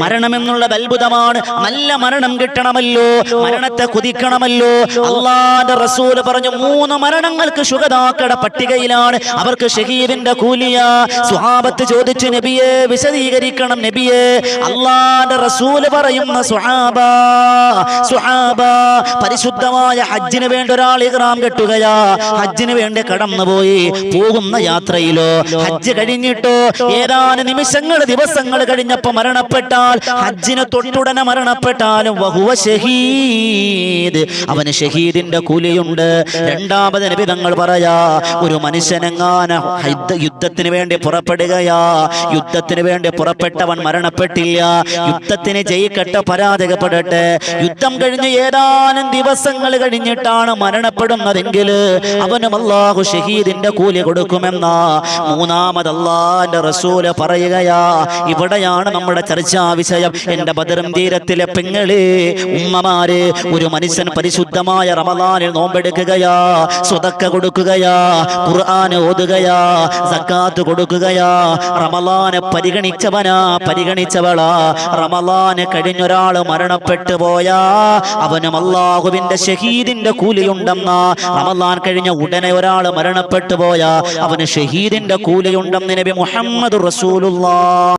മരണമെന്നുള്ള അത്ഭുതമാണ്. നല്ല മരണം കിട്ടണമല്ലോ, മരണത്തെ കുതിക്കണമല്ലോ. അല്ലാഹുവിന്റെ റസൂൽ പറഞ്ഞു 3 മരണങ്ങൾക്ക് ശുഹദാക്കളുടെ പട്ടികയിലാണ്, അവർക്ക് ഷഹീദിന്റെ കൂലിയാ. സ്വഹാബത്ത് ചോദിച്ചു, നബിയെ വിശദീകരിക്കണം നബിയെ. അല്ലാഹുവിന്റെ റസൂൽ പറയുന്ന സ്വഹാബ പരിശുദ്ധമായ ഹജ്ജിന് വേണ്ടി ഒരാൾ ഇഹ്റാം കെട്ടുകയാ, ഹജ്ജിന് വേണ്ടി കടന്നുപോയി. പോകുന്ന യാത്രയിലോ ഹജ്ജ് കഴിഞ്ഞിട്ടോ ഏതാനും നിമിഷങ്ങൾ ദിവസങ്ങൾ കഴിഞ്ഞപ്പോ മരണപ്പെട്ടാൽ, ഹജ്ജിന് തൊട്ടുടനെ മരണപ്പെട്ടാലും വഹുവ ഷഹീദ്, അവന് ഷഹീദിന്റെ കൂലിയുണ്ട്. രണ്ടാമത് നബി തങ്ങൾ പറയാ, ഒരു മനുഷ്യനെങ്ങാന യുദ്ധത്തിന് വേണ്ടി പുറപ്പെടുകയാ, യുദ്ധത്തിന് വേണ്ടി പുറപ്പെട്ടവൻ മരണപ്പെട്ടില്ല, യുദ്ധത്തിന് ജയിക്കട്ടെ പരാജയപ്പെടട്ടെ, യുദ്ധം കഴിഞ്ഞ് ഏതാനും ദിവസങ്ങൾ കഴിഞ്ഞിട്ടാണ് മരണപ്പെടുന്നതെങ്കിൽ അവനും അല്ലാഹു ഷഹീദിന്റെ കൂലി കൊടുക്കുമെന്നാ മൂന്നാമത് അല്ലാഹുവിന്റെ റസൂല് പറയുകയാ. ഇവിടെയാണ് നമ്മുടെ ചർച്ചാ വിഷയം. എന്റെ ബദറും തീരത്തിലെ പെങ്ങളെ, ഉമ്മമാര്, ഒരു മനുഷ്യൻ പരിശുദ്ധമായ റമളാനിൽ നോമ്പെടുക്കുകയാ, സ്വതക്ക കൊടുക്കുകയാ, ഖുർആൻ ഓതുകയാ, സക്കാത്ത് കൊടുക്കുകയാ, റമളാനെ പരിഗണിച്ചവളാ. റമളാന് കഴിഞ്ഞൊരാള് മരണപ്പെട്ടു പോയാ അവനും അല്ലാഹുവിന്റെ ഷഹീദിന്റെ കൂലിയുണ്ടെന്നാ. റമളാൻ കഴിഞ്ഞ ഉടനെ ഒരാള് മരണപ്പെട്ടു പോയാ അവന് ഷഹീദിന്റെ കൂലിയുണ്ടെന്ന് നബി മുഹമ്മദ് റസൂലുള്ളാഹ്.